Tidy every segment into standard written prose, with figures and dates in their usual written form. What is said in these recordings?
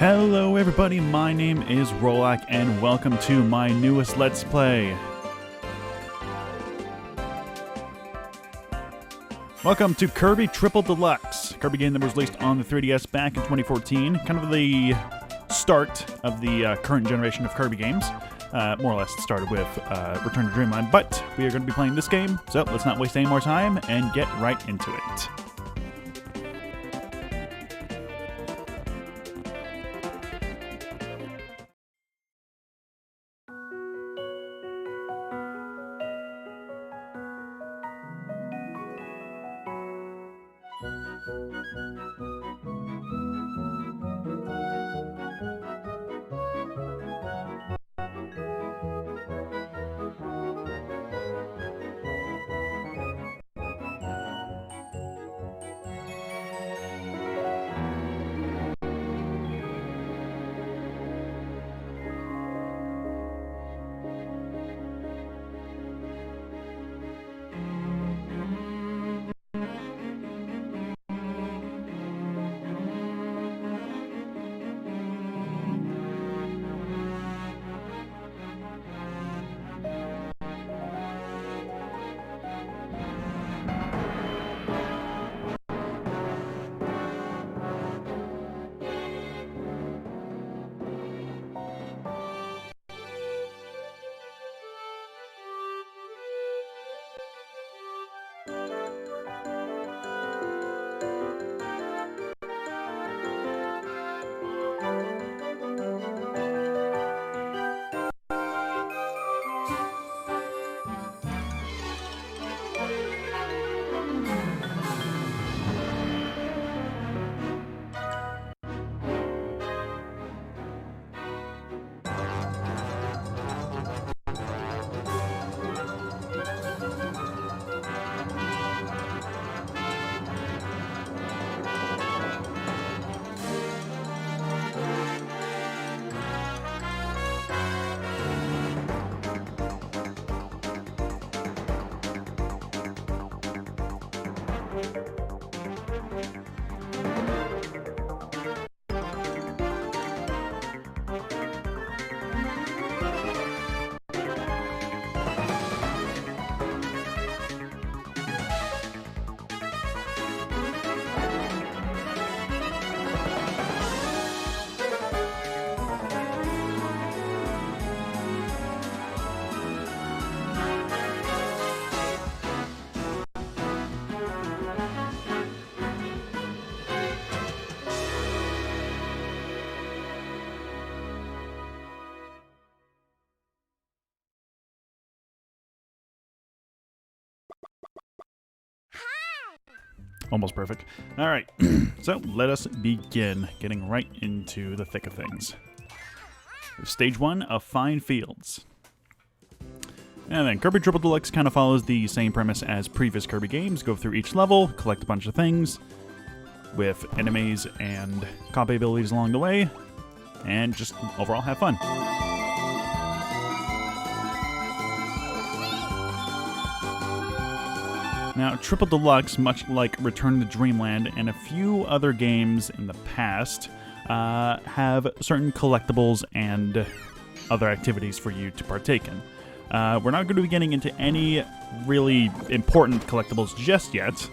Hello everybody, my name is Rolak and welcome to my newest Let's Play. Welcome to Kirby Triple Deluxe, Kirby game that was released on the 3DS back in 2014, kind of the start of the current generation of Kirby games. More or less it started with Return to Dreamland, but we are going to be playing this game, so let's not waste any more time and get right into it. Almost perfect. Alright, so let us begin getting right into the thick of things. Stage 1 of Fine Fields. And then Kirby Triple Deluxe kind of follows the same premise as previous Kirby games. Go through each level, collect a bunch of things with enemies and copy abilities along the way, and just overall have fun. Now, Triple Deluxe, much like Return to Dreamland and a few other games in the past, have certain collectibles and other activities for you to partake in. We're not going to be getting into any really important collectibles just yet,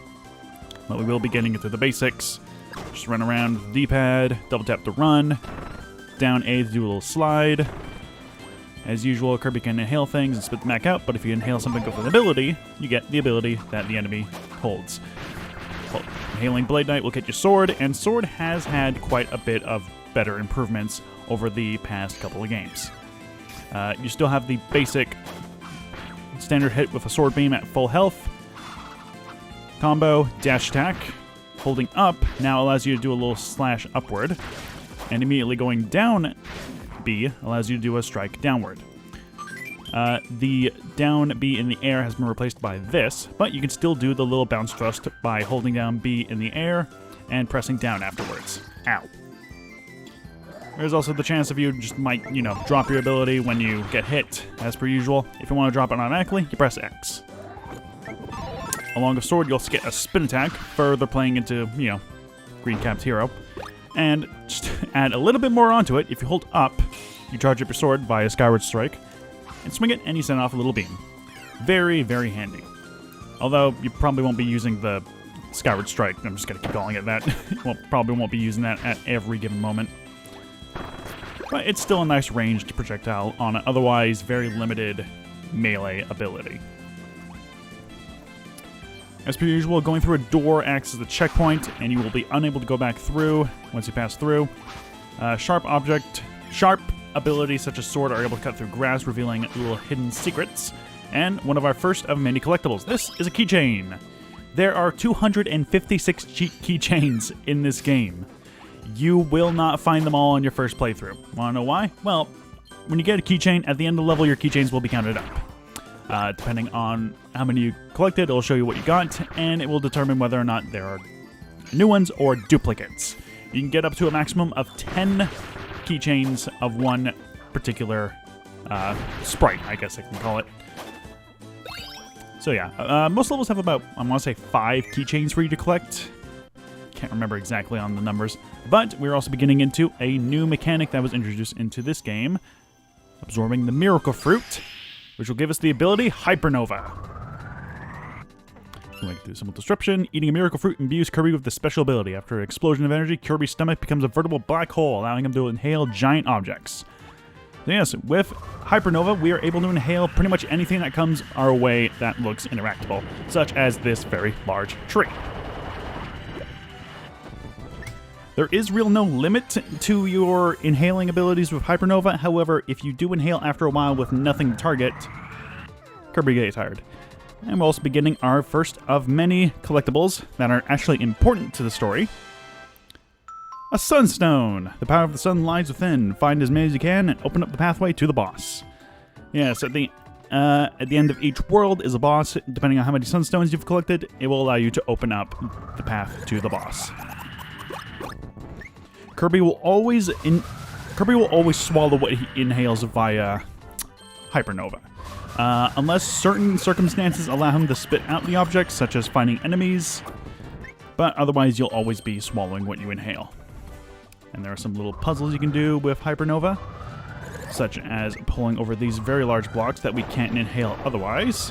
but we will be getting into the basics. Just run around with the D-pad, double tap to run, down A to do a little slide. As usual, Kirby can inhale things and spit them back out, but if you inhale something with an ability, you get the ability that the enemy holds. Well, inhaling Blade Knight will get you Sword, and Sword has had quite a bit of better improvements over the past couple of games. You still have the basic standard hit with a Sword Beam at full health, combo, dash attack. Holding up now allows you to do a little slash upward, and immediately going down B allows you to do a strike downward. The down B in the air has been replaced by this, but you can still do the little bounce thrust by holding down B in the air and pressing down afterwards. Ow. There's also the chance of you just might, drop your ability when you get hit, as per usual. If you want to drop it automatically, you press X. Along with Sword, you'll get a spin attack, further playing into, Green Cap's hero. And just to add a little bit more onto it, if you hold up, you charge up your sword via Skyward Strike, and swing it, and you send off a little beam. Very, very handy. Although, you probably won't be using the Skyward Strike. I'm just going to keep calling it that. Well, probably won't be using that at every given moment. But it's still a nice ranged projectile on an otherwise very limited melee ability. As per usual, going through a door acts as a checkpoint, and you will be unable to go back through once you pass through. Sharp abilities such as sword are able to cut through grass, revealing little hidden secrets. And one of our first of many collectibles. This is a keychain. There are 256 keychains in this game. You will not find them all on your first playthrough. Want to know why? Well, when you get a keychain, at the end of the level, your keychains will be counted up. Depending on how many you collected, it'll show you what you got, and it will determine whether or not there are new ones or duplicates. You can get up to a maximum of 10 keychains of one particular sprite, I guess I can call it. So yeah, most levels have about, I want to say, 5 keychains for you to collect. Can't remember exactly on the numbers. But we're also beginning into a new mechanic that was introduced into this game, absorbing the Miracle Fruit, which will give us the ability Hypernova. Like the simple description, eating a Miracle Fruit imbues Kirby with the special ability. After an explosion of energy, Kirby's stomach becomes a veritable black hole, allowing him to inhale giant objects. So yes, with Hypernova, we are able to inhale pretty much anything that comes our way that looks interactable, such as this very large tree. There is no limit to your inhaling abilities with Hypernova. However, if you do inhale after a while with nothing to target, Kirby gets tired. And we're also beginning our first of many collectibles that are actually important to the story. A Sunstone! The power of the sun lies within. Find as many as you can and open up the pathway to the boss. Yes, at the end of each world is a boss. Depending on how many Sunstones you've collected, it will allow you to open up the path to the boss. Kirby will always swallow what he inhales via Hypernova. Unless certain circumstances allow him to spit out the objects, such as finding enemies, but otherwise you'll always be swallowing what you inhale. And there are some little puzzles you can do with Hypernova, such as pulling over these very large blocks that we can't inhale otherwise.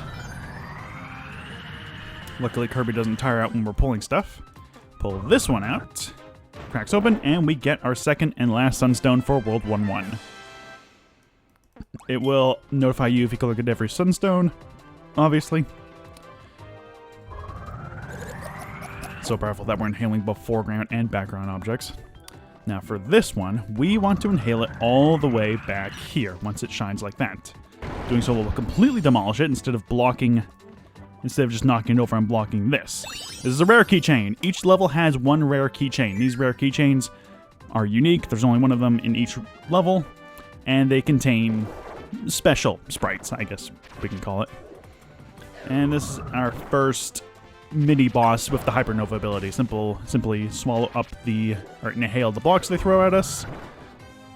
Luckily, Kirby doesn't tire out when we're pulling stuff. Pull this one out, cracks open, and we get our second and last Sunstone for World 1-1. It will notify you if you collect every Sunstone, obviously. So powerful that we're inhaling both foreground and background objects. Now for this one, we want to inhale it all the way back here once it shines like that. Doing so will completely demolish it instead of just knocking it over and blocking this. This is a rare keychain. Each level has one rare keychain. These rare keychains are unique. There's only one of them in each level, and they contain special sprites, I guess we can call it. And this is our first mini-boss with the Hypernova ability. Simply swallow up or inhale the blocks they throw at us,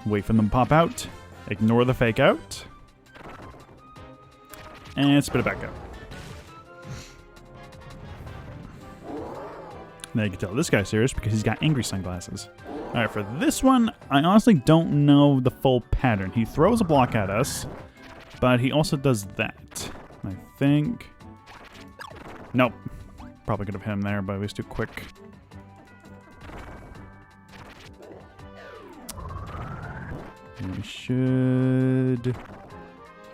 wait for them to pop out, ignore the fake out, and spit it back out. Now you can tell this guy's serious because he's got angry sunglasses. Alright, for this one, I honestly don't know the full pattern. He throws a block at us, but he also does that. I think... Nope. Probably could have hit him there, but it was too quick. And we should...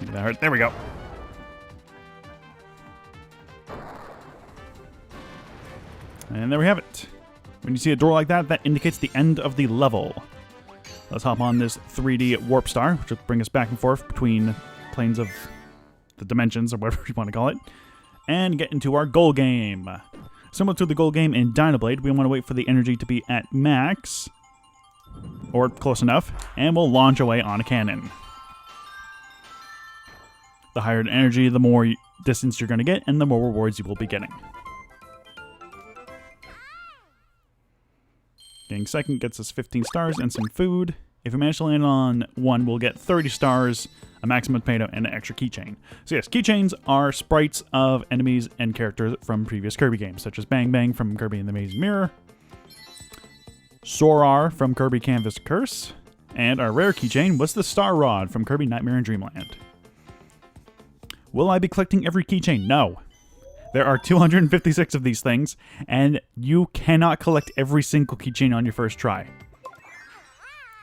That hurt. There we go. And there we have it. When you see a door like that, that indicates the end of the level. Let's hop on this 3D warp star, which will bring us back and forth between planes of the dimensions, or whatever you want to call it, and get into our goal game. Similar to the goal game in Dynablade, we want to wait for the energy to be at max, or close enough, and we'll launch away on a cannon. The higher the energy, the more distance you're going to get, and the more rewards you will be getting. Getting second gets us 15 stars and some food. If we manage to land on one, we'll get 30 stars, a maximum tomato, and an extra keychain. So yes, keychains are sprites of enemies and characters from previous Kirby games, such as Bang Bang from Kirby and the Amazing Mirror, Sorar from Kirby Canvas Curse. And our rare keychain was the Star Rod from Kirby Nightmare in Dreamland. Will I be collecting every keychain? No. There are 256 of these things, and you cannot collect every single keychain on your first try.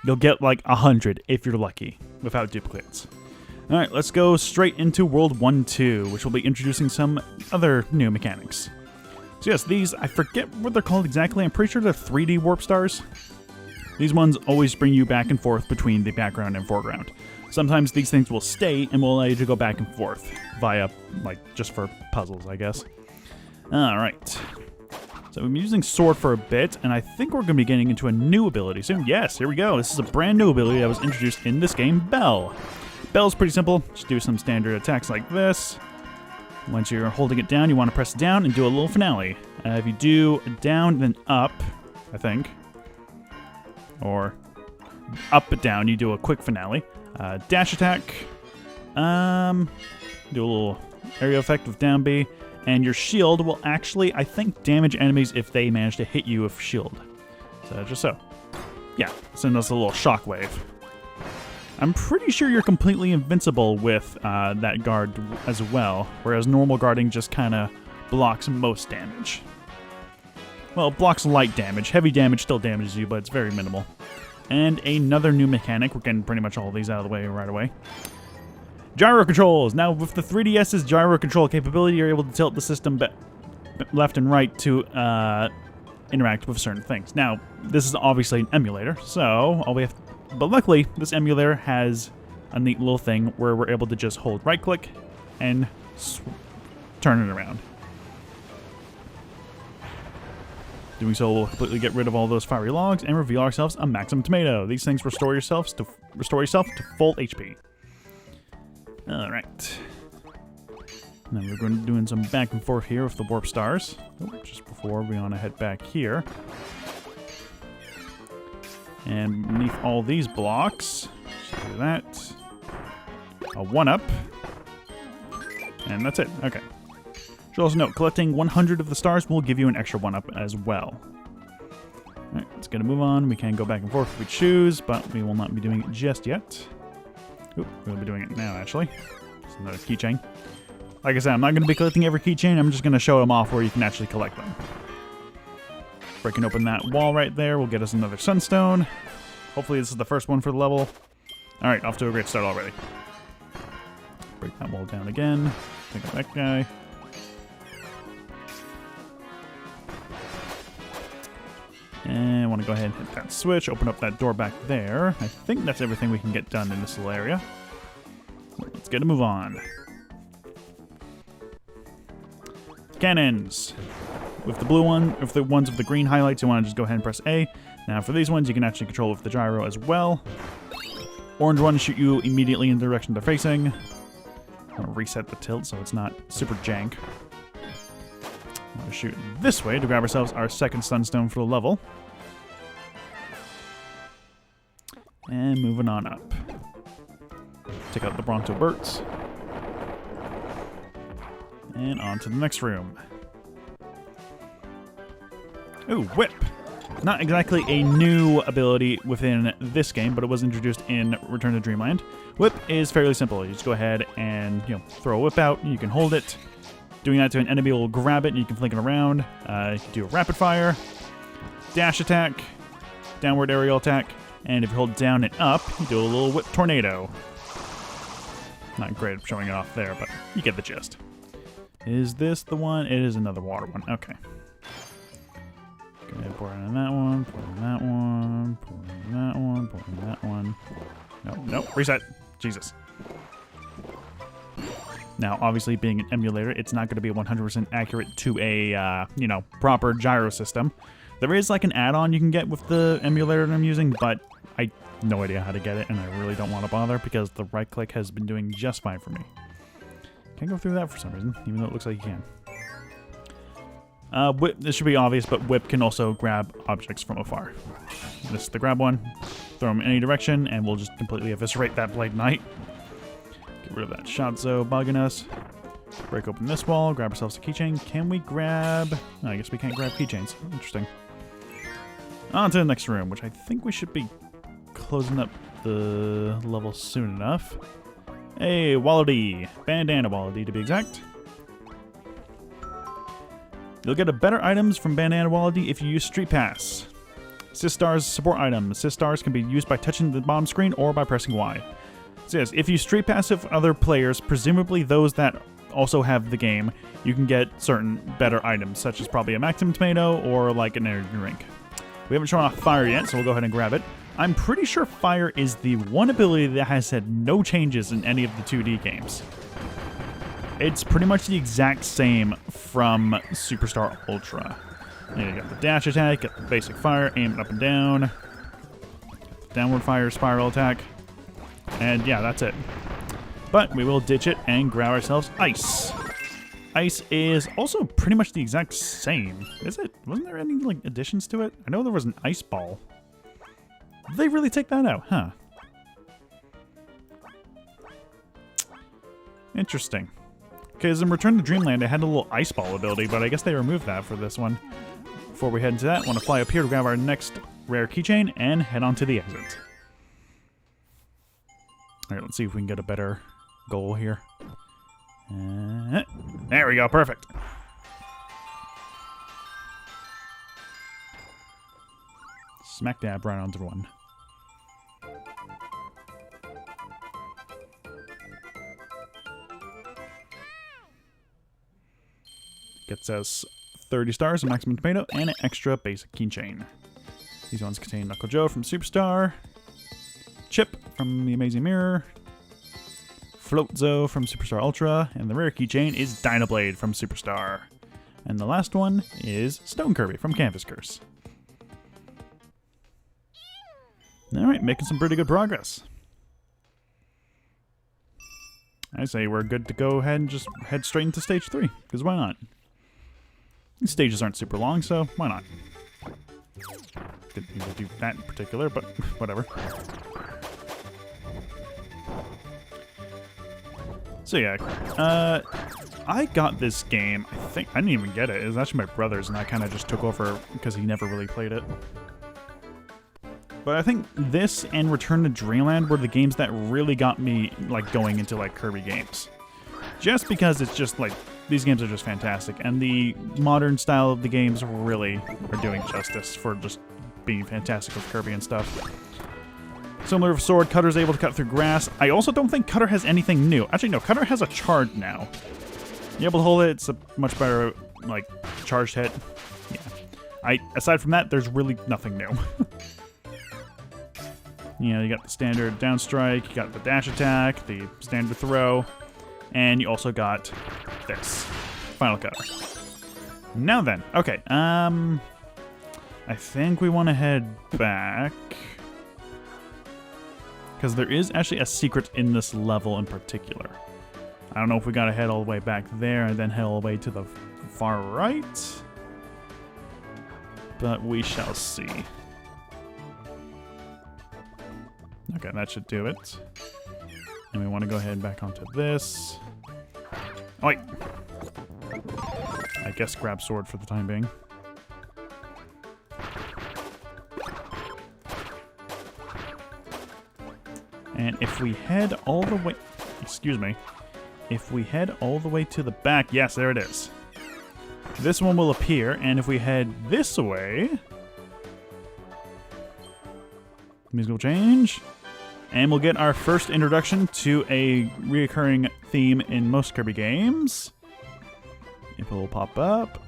You'll get like 100 if you're lucky, without duplicates. Alright, let's go straight into World 1-2, which will be introducing some other new mechanics. So yes, these, I forget what they're called exactly, I'm pretty sure they're 3D warp stars. These ones always bring you back and forth between the background and foreground. Sometimes these things will stay and will allow you to go back and forth via, like, just for puzzles, I guess. Alright. So we've been using Sword for a bit, and I think we're going to be getting into a new ability soon. Yes, here we go. This is a brand new ability that was introduced in this game, Bell. Bell's pretty simple. Just do some standard attacks like this. Once you're holding it down, you want to press down and do a little finale. If you do down, then up, I think. Or up and down, you do a quick finale. Dash attack. Do a little area effect with down B. And your shield will actually, I think, damage enemies if they manage to hit you with shield. So, just so. Yeah, send us a little shockwave. I'm pretty sure you're completely invincible with that guard as well, whereas normal guarding just kind of blocks most damage. Well, it blocks light damage. Heavy damage still damages you, but it's very minimal. And another new mechanic. We're getting pretty much all of these out of the way right away. Gyro Controls! Now, with the 3DS's gyro control capability, you're able to tilt the system left and right to interact with certain things. Now, this is obviously an emulator, so all we have... But luckily, this emulator has a neat little thing where we're able to just hold right-click and turn it around. Doing so will completely get rid of all those fiery logs and reveal ourselves a Maximum Tomato. These things restore yourself to full HP. Alright. Now we're going to be doing some back and forth here with the warp stars. Just before we want to head back here. And beneath all these blocks, just do that. A 1-up. And that's it. Okay. Should also note, collecting 100 of the stars will give you an extra 1-up as well. Alright, let's get a move on. We can go back and forth if we choose, but we will not be doing it just yet. Oop, we'll be doing it now, actually. It's another keychain. Like I said, I'm not going to be collecting every keychain. I'm just going to show them off where you can actually collect them. Breaking open that wall right there will get us another Sunstone. Hopefully this is the first one for the level. Alright, off to a great start already. Break that wall down again. Take out that guy. And I want to go ahead and hit that switch, open up that door back there. I think that's everything we can get done in this little area. Let's get a move on. Cannons. With the blue one, if the ones with the green highlights, you want to just go ahead and press A. Now for these ones, you can actually control with the gyro as well. Orange ones shoot you immediately in the direction they're facing. I'm going to reset the tilt so it's not super jank. I'm going to shoot this way to grab ourselves our second Sunstone for the level. And moving on up. Take out the Bronto Birds. And on to the next room. Ooh, Whip! Not exactly a new ability within this game, but it was introduced in Return to Dreamland. Whip is fairly simple. You just go ahead and, throw a whip out, and you can hold it. Doing that to an enemy will grab it, and you can flank it around. You can do a rapid fire, dash attack, downward aerial attack, and if you hold down and up, you do a little whip tornado. Not great at showing it off there, but you get the gist. Is this the one? It is another water one. Okay. Go ahead, pour it on that one, pour it on that one, pour it on that one, pour it on that one. No, reset. Jesus. Now, obviously, being an emulator, it's not going to be 100% accurate to a, proper gyro system. There is, like, an add-on you can get with the emulator that I'm using, but I have no idea how to get it, and I really don't want to bother because the right-click has been doing just fine for me. Can't go through that for some reason, even though it looks like you can. Whip, this should be obvious, but Whip can also grab objects from afar. This is the grab one. Throw them in any direction, and we'll just completely eviscerate that Blade Knight. Get rid of that Shodzo bugging us. Break open this wall, grab ourselves a keychain. Can we grab... No, I guess we can't grab keychains. Interesting. On to the next room, which I think we should be closing up the level soon enough. Hey, Wallaby. Bandana Wallaby, to be exact. You'll get a better items from Bandana Wallaby if you use Street Pass. Sistar's support items. Sistars can be used by touching the bottom screen or by pressing Y. So yes, if you Street Pass with other players, presumably those that also have the game, you can get certain better items, such as probably a Maximum Tomato or like an energy drink. We haven't shown off Fire yet, so we'll go ahead and grab it. I'm pretty sure Fire is the one ability that has had no changes in any of the 2D games. It's pretty much the exact same from Superstar Ultra. You got the dash attack, got the basic fire, aim it up and down, downward fire, spiral attack, and yeah, that's it. But we will ditch it and grab ourselves Ice. Ice is also pretty much the exact same. Is it? Wasn't there any like additions to it? I know there was an Ice Ball. Did they really take that out, huh? Interesting. Okay, as in Return to Dreamland, it had a little Ice Ball ability, but I guess they removed that for this one. Before we head into that, I want to fly up here to grab our next rare keychain and head on to the exit. Alright, let's see if we can get a better goal here. There we go, perfect. Smack dab right onto one. Gets us 30 stars, a Maximum Tomato, and an extra basic keychain. These ones contain Knuckle Joe from Superstar, Chip from the Amazing Mirror, Floatzo from Superstar Ultra, and the rare keychain is Dynablade from Superstar. And the last one is Stone Kirby from Canvas Curse. Alright, making some pretty good progress. I say we're good to go ahead and just head straight into stage 3, because why not? These stages aren't super long, so why not? Didn't need to do that in particular, but whatever. So yeah, I got this game, I think, I didn't even get it. It was actually my brother's, and I kind of just took over because he never really played it. But I think this and Return to Dreamland were the games that really got me like going into like Kirby games. Just because it's just like, these games are just fantastic, and the modern style of the games really are doing justice for just being fantastic with Kirby and stuff. Similar to Sword, Cutter's able to cut through grass. I also don't think Cutter has anything new. Actually, no, Cutter has a charge now. You're able to hold it, it's a much better, like, charged hit. Yeah. Aside from that, there's really nothing new. You know, you got the standard down strike, you got the dash attack, the standard throw, and you also got this. Final Cutter. Now then, okay, I think we want to head back, because there is actually a secret in this level in particular. I don't know if we gotta head all the way back there and then head all the way to the far right, but we shall see. Okay, that should do it. And we want to go ahead back onto this. Oh, wait. I guess grab sword for the time being. And if we head all the way... Excuse me. If we head all the way to the back... Yes, there it is. This one will appear, and if we head this way... Music will change. And we'll get our first introduction to a reoccurring theme in most Kirby games. If it will pop up.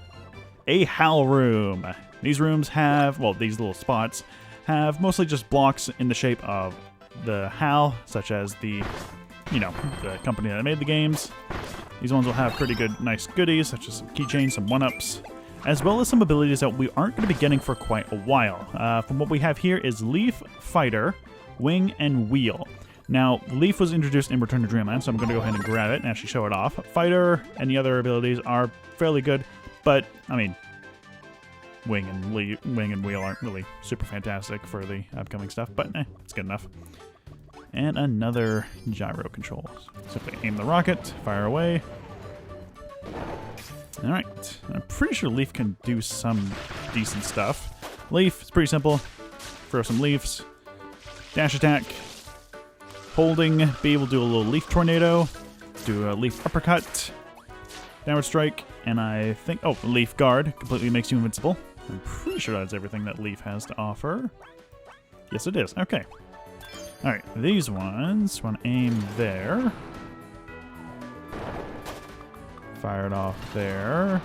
A Hal Room. These rooms have, well, these little spots have mostly just blocks in the shape of the HAL, such as the, you know, the company that made the games. These ones will have pretty good, nice goodies, such as some keychains, some one-ups, as well as some abilities that we aren't going to be getting for quite a while. From what we have here is Leaf, Fighter, Wing, and Wheel. Now, Leaf was introduced in Return to Dreamland, so I'm going to go ahead and grab it and actually show it off. Fighter and the other abilities are fairly good, but, I mean, Wing and Wheel aren't really super fantastic for the upcoming stuff, but it's good enough. And another Gyro Controls. Simply aim the rocket, fire away. Alright, I'm pretty sure Leaf can do some decent stuff. Leaf, it's pretty simple. Throw some leaves. Dash attack. Holding B will do a little leaf tornado. Do a leaf uppercut. Downward strike. And I think... Oh, leaf guard. Completely makes you invincible. I'm pretty sure that's everything that leaf has to offer. Yes, it is. Okay. Alright, these ones. Want to aim there. Fire it off there.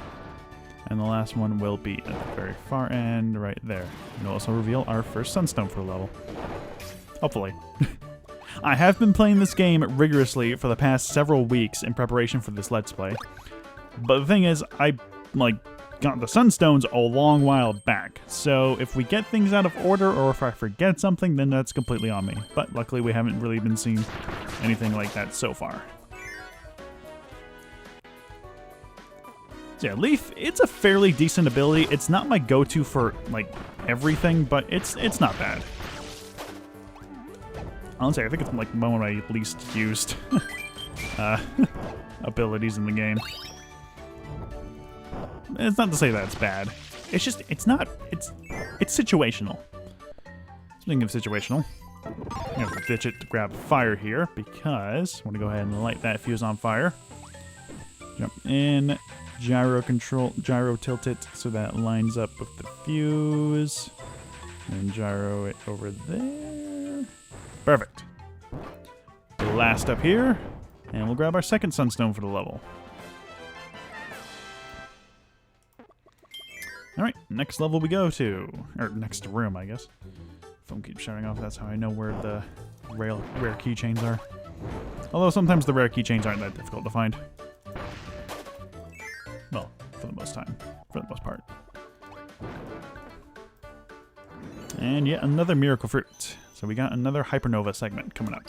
And the last one will be at the very far end, right there. And it'll also reveal our first Sunstone for the level. Hopefully. I have been playing this game rigorously for the past several weeks in preparation for this Let's Play. But the thing is, I, got the Sunstones a long while back. So if we get things out of order or if I forget something, then that's completely on me. But luckily we haven't really been seeing anything like that so far. So yeah, Leaf, it's a fairly decent ability. It's not my go-to for, everything, but it's not bad. Honestly, I think it's, one of my least used abilities in the game. It's not to say that it's bad. It's just, it's situational. Speaking of situational, I'm going to ditch it to grab fire here because I want to go ahead and light that fuse on fire. Jump in. Gyro control, gyro tilt it so that lines up with the fuse. And gyro it over there. Perfect. Blast up here. And we'll grab our second Sunstone for the level. Alright, next level we go to. Or next room, I guess. Phone keeps shutting off, that's how I know where the rare keychains are. Although sometimes the rare keychains aren't that difficult to find. Well, for the most part. And yet another miracle fruit. So we got another Hypernova segment coming up.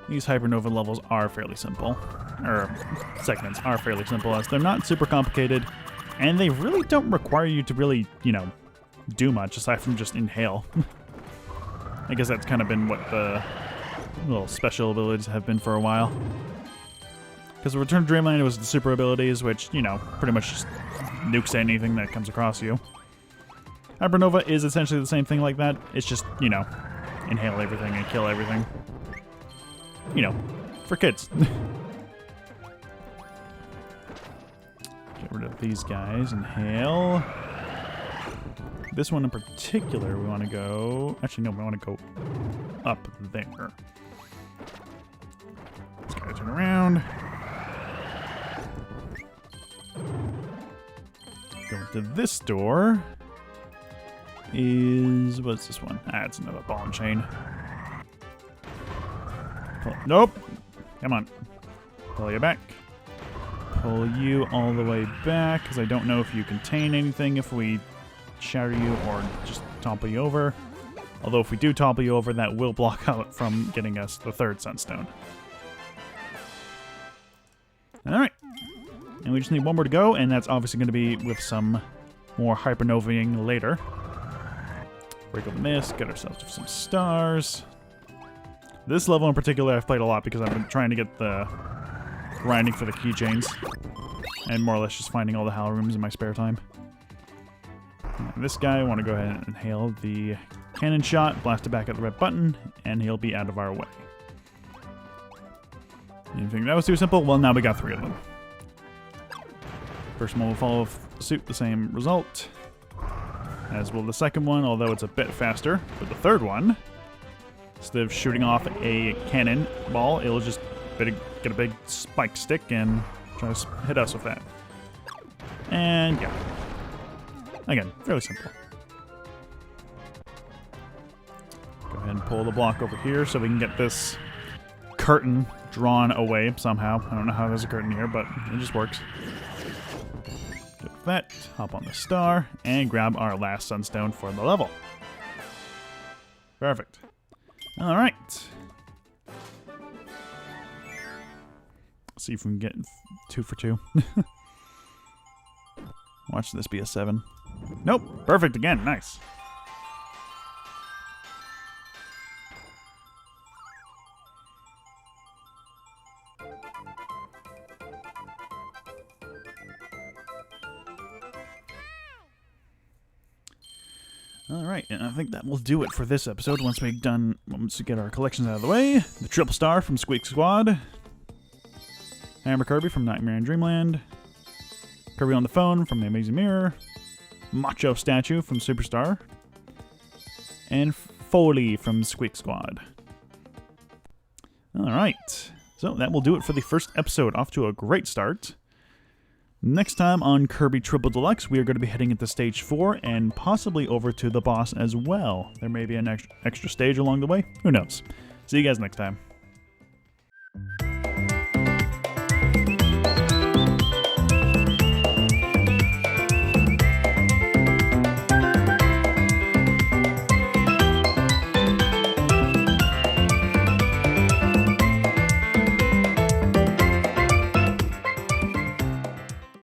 These Hypernova levels are fairly simple. Or segments are fairly simple, as they're not super complicated. And they really don't require you to really, do much aside from just inhale. I guess that's kind of been what the little special abilities have been for a while. Because Return to Dreamland was the super abilities, which, pretty much just nukes anything that comes across you. Hypernova is essentially the same thing like that. It's just, inhale everything and kill everything. For kids. Get rid of these guys. Inhale. This one in particular, we want to go... Actually, no, we want to go up there. Let's gotta turn around. Go to this door. What's this one? Ah, it's another ball and chain. Nope. Come on. Pull you back. Pull you all the way back, because I don't know if you contain anything if we shatter you or just topple you over. Although if we do topple you over, that will block out from getting us the third Sunstone. Alright. And we just need one more to go, and that's obviously going to be with some more Hypernovaing later. Break open this, get ourselves some stars. This level in particular I've played a lot because I've been trying to get the grinding for the keychains. And more or less just finding all the Hal Rooms in my spare time. And this guy, I want to go ahead and inhale the cannon shot, blast it back at the red button, and he'll be out of our way. You think that was too simple? Well, now we got 3 of them. First one will follow suit, the same result. As will the second one, although it's a bit faster. But the third one, instead of shooting off a cannon ball, it'll just get a big spike stick and try to hit us with that. And yeah. Again, fairly simple. Go ahead and pull the block over here so we can get this curtain drawn away somehow. I don't know how there's a curtain here, but it just works. Get that, hop on the star, and grab our last Sunstone for the level. Perfect. Alright. See if we can get 2 for 2. Watch this be a 7. Nope. Perfect again. Nice. Alright, and I think that will do it for this episode once we get our collections out of the way. The Triple Star from Squeak Squad. Hammer Kirby from Nightmare in Dreamland. Kirby on the Phone from The Amazing Mirror. Macho Statue from Superstar. And Foley from Squeak Squad. Alright, so that will do it for the first episode. Off to a great start. Next time on Kirby Triple Deluxe, we are going to be heading into Stage 4 and possibly over to the boss as well. There may be an extra stage along the way. Who knows? See you guys next time.